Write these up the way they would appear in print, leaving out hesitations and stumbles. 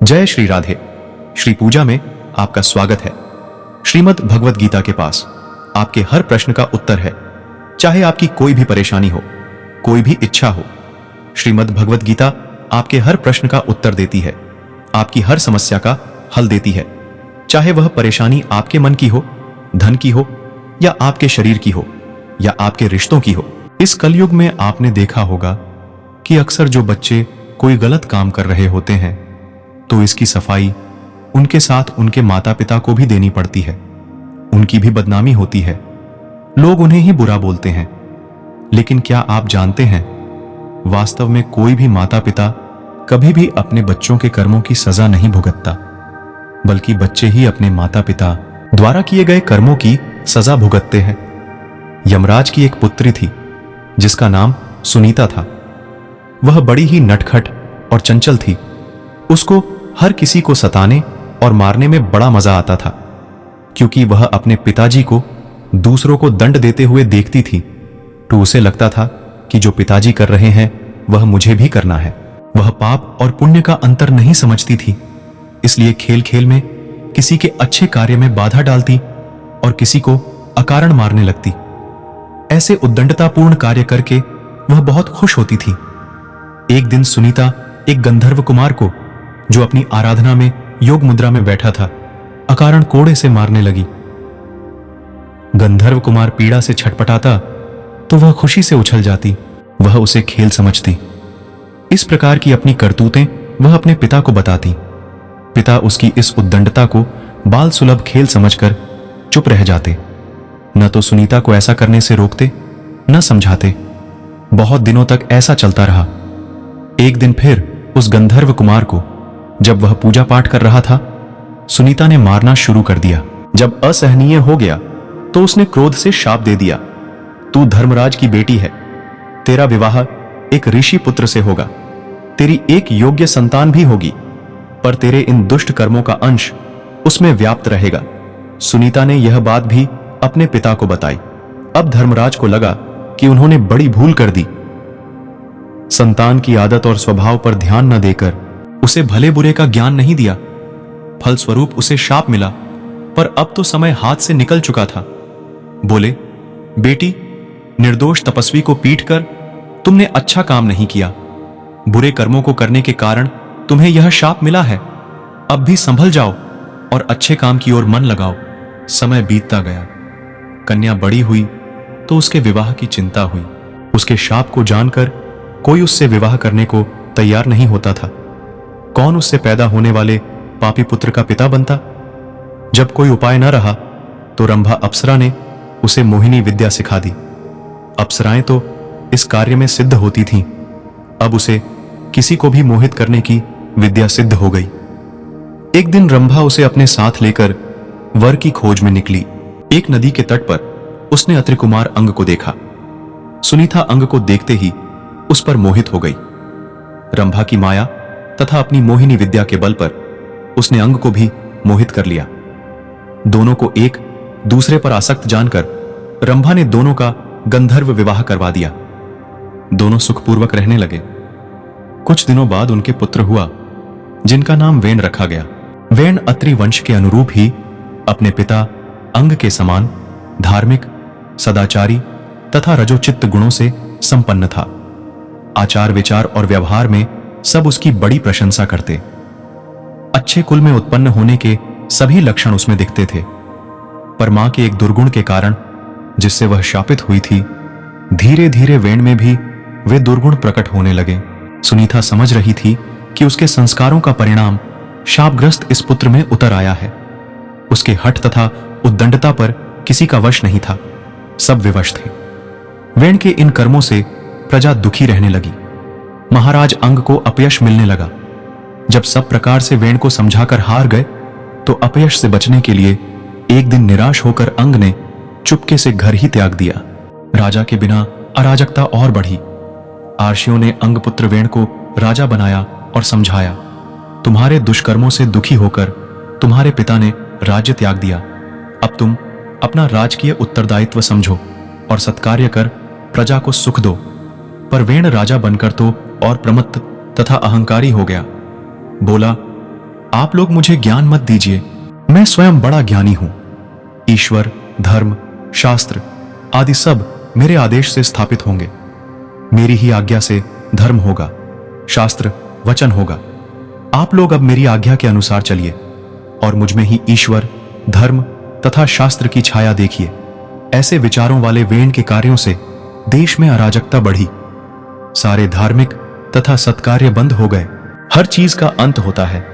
जय श्री राधे। श्री पूजा में आपका स्वागत है। श्रीमद् भगवद गीता के पास आपके हर प्रश्न का उत्तर है, चाहे आपकी कोई भी परेशानी हो, कोई भी इच्छा हो। श्रीमद् भगवद गीता आपके हर प्रश्न का उत्तर देती है, आपकी हर समस्या का हल देती है, चाहे वह परेशानी आपके मन की हो, धन की हो, या आपके शरीर की हो, या आपके रिश्तों की हो। इस कलयुग में आपने देखा होगा कि अक्सर जो बच्चे कोई गलत काम कर रहे होते हैं तो इसकी सफाई उनके साथ उनके माता पिता को भी देनी पड़ती है। उनकी भी बदनामी होती है, लोग उन्हें ही बुरा बोलते हैं। लेकिन क्या आप जानते हैं, वास्तव में कोई भी माता पिता कभी भी अपने बच्चों के कर्मों की सजा नहीं भुगतता, बल्कि बच्चे ही अपने माता पिता द्वारा किए गए कर्मों की सजा भुगतते हैं। यमराज की एक पुत्री थी जिसका नाम सुनीता था। वह बड़ी ही नटखट और चंचल थी। उसको हर किसी को सताने और मारने में बड़ा मजा आता था, क्योंकि वह अपने पिताजी को दूसरों को दंड देते हुए देखती थी तो उसे लगता था कि जो पिताजी कर रहे हैं वह मुझे भी करना है। वह पाप और पुण्य का अंतर नहीं समझती थी, इसलिए खेल खेल में किसी के अच्छे कार्य में बाधा डालती और किसी को अकारण मारने लगती। ऐसे उद्दंडतापूर्ण कार्य करके वह बहुत खुश होती थी। एक दिन सुनीता एक गंधर्व कुमार को, जो अपनी आराधना में योग मुद्रा में बैठा था, अकारण कोड़े से मारने लगी। गंधर्व कुमार पीड़ा से छटपटाता तो वह खुशी से उछल जाती। वह उसे खेल समझती। इस प्रकार की अपनी करतूतें वह अपने पिता को बताती। पिता उसकी इस उद्दंडता को बाल सुलभ खेल समझकर चुप रह जाते। न तो सुनीता को ऐसा करने से रोकते, न समझाते। बहुत दिनों तक ऐसा चलता रहा। एक दिन फिर उस गंधर्व कुमार को, जब वह पूजा पाठ कर रहा था, सुनीता ने मारना शुरू कर दिया। जब असहनीय हो गया तो उसने क्रोध से शाप दे दिया, तू धर्मराज की बेटी है, तेरा विवाह एक ऋषि पुत्र से होगा, तेरी एक योग्य संतान भी होगी, पर तेरे इन दुष्ट कर्मों का अंश उसमें व्याप्त रहेगा। सुनीता ने यह बात भी अपने पिता को बताई। अब धर्मराज को लगा कि उन्होंने बड़ी भूल कर दी। संतान की आदत और स्वभाव पर ध्यान न देकर उसे भले बुरे का ज्ञान नहीं दिया। फलस्वरूप उसे शाप मिला, पर अब तो समय हाथ से निकल चुका था। बोले, बेटी, निर्दोष तपस्वी को पीटकर तुमने अच्छा काम नहीं किया। बुरे कर्मों को करने के कारण तुम्हें यह शाप मिला है। अब भी संभल जाओ और अच्छे काम की ओर मन लगाओ। समय बीतता गया। कन्या बड़ी हुई तो उसके विवाह की चिंता हुई। उसके शाप को जानकर कोई उससे विवाह करने को तैयार नहीं होता था। कौन उससे पैदा होने वाले पापी पुत्र का पिता बनता? जब कोई उपाय न रहा तो रंभा अप्सरा ने उसे मोहिनी विद्या सिखा दी। अप्सराएं तो इस कार्य में सिद्ध होती थीं। अब उसे किसी को भी मोहित करने की विद्या सिद्ध हो गई। एक दिन रंभा उसे अपने साथ लेकर वर की खोज में निकली। एक नदी के तट पर उसने अत्रि कुमार अंग को देखा। सुनीता अंग को देखते ही उस पर मोहित हो गई। रंभा की माया तथा अपनी मोहिनी विद्या के बल पर उसने अंग को भी मोहित कर लिया। दोनों को एक दूसरे पर आसक्त जानकर रंभा ने दोनों का गंधर्व विवाह करवा दिया। दोनों सुखपूर्वक रहने लगे। कुछ दिनों बाद उनके पुत्र हुआ, जिनका नाम वेन रखा गया। वेन अत्रि वंश के अनुरूप ही अपने पिता अंग के समान धार्मिक, सदाचारी तथा रजोचित्त गुणों से संपन्न था। आचार विचार और व्यवहार में सब उसकी बड़ी प्रशंसा करते। अच्छे कुल में उत्पन्न होने के सभी लक्षण उसमें दिखते थे। पर मां के एक दुर्गुण के कारण, जिससे वह शापित हुई थी, धीरे धीरे वेन में भी वे दुर्गुण प्रकट होने लगे। सुनीता समझ रही थी कि उसके संस्कारों का परिणाम शापग्रस्त इस पुत्र में उतर आया है। उसके हठ तथा उद्दंडता पर किसी का वश नहीं था, सब विवश थे। वेन के इन कर्मों से प्रजा दुखी रहने लगी। महाराज अंग को अपयश मिलने लगा। जब सब प्रकार से वेन को समझाकर हार गए तो अपयश से बचने के लिए एक दिन निराश होकर अंग ने चुपके से घर ही त्याग दिया। राजा के बिना अराजकता और बढ़ी। आर्षियों ने अंग पुत्र वेन को राजा बनाया और समझाया, तुम्हारे दुष्कर्मों से दुखी होकर तुम्हारे पिता ने राज्य त्याग दिया। अब तुम अपना राजकीय उत्तरदायित्व समझो और सत्कार्य कर प्रजा को सुख दो। पर वेन राजा बनकर तो और प्रमत्त तथा अहंकारी हो गया। बोला, आप लोग मुझे ज्ञान मत दीजिए, मैं स्वयं बड़ा ज्ञानी हूं। ईश्वर, धर्म, शास्त्र आदि सब मेरे आदेश से स्थापित होंगे। मेरी ही आज्ञा से धर्म होगा, शास्त्र वचन होगा। आप लोग अब मेरी आज्ञा के अनुसार चलिए और मुझमें ही ईश्वर, धर्म तथा शास्त्र की छाया देखिए। ऐसे विचारों वाले वेण के कार्यों से देश में अराजकता बढ़ी, सारे धार्मिक तथा सत्कार्य बंद हो गए। हर चीज का अंत होता है।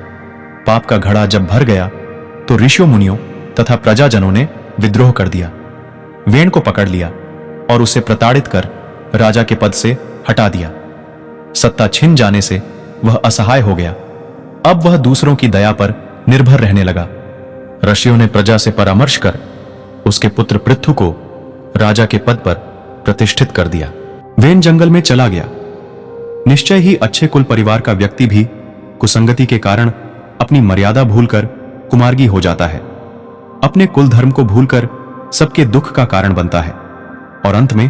पाप का घड़ा जब भर गया तो ऋषियों, मुनियों तथा प्रजाजनों ने विद्रोह कर दिया, वेण को पकड़ लिया और उसे प्रताड़ित कर राजा के पद से हटा दिया। सत्ता छिन जाने से वह असहाय हो गया। अब वह दूसरों की दया पर निर्भर रहने लगा। ऋषियों ने प्रजा से परामर्श कर उसके पुत्र पृथु को राजा के पद पर प्रतिष्ठित कर दिया। वेन जंगल में चला गया। निश्चय ही अच्छे कुल परिवार का व्यक्ति भी कुसंगति के कारण अपनी मर्यादा भूलकर कुमार्गी हो जाता है, अपने कुल धर्म को भूलकर सबके दुख का कारण बनता है और अंत में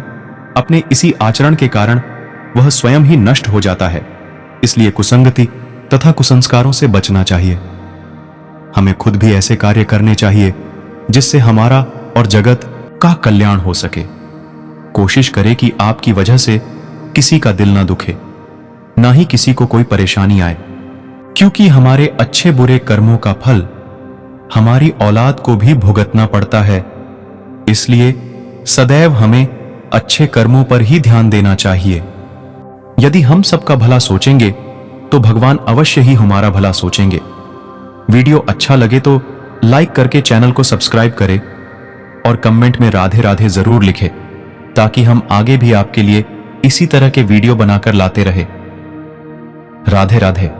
अपने इसी आचरण के कारण वह स्वयं ही नष्ट हो जाता है। इसलिए कुसंगति तथा कुसंस्कारों से बचना चाहिए। हमें खुद भी ऐसे कार्य करने चाहिए जिससे हमारा और जगत का कल्याण हो सके। कोशिश करें कि आपकी वजह से किसी का दिल ना दुखे, ना ही किसी को कोई परेशानी आए, क्योंकि हमारे अच्छे बुरे कर्मों का फल हमारी औलाद को भी भुगतना पड़ता है। इसलिए सदैव हमें अच्छे कर्मों पर ही ध्यान देना चाहिए। यदि हम सबका भला सोचेंगे तो भगवान अवश्य ही हमारा भला सोचेंगे। वीडियो अच्छा लगे तो लाइक करके चैनल को सब्सक्राइब करें और कमेंट में राधे राधे जरूर लिखें, ताकि हम आगे भी आपके लिए इसी तरह के वीडियो बनाकर लाते रहे। राधे राधे।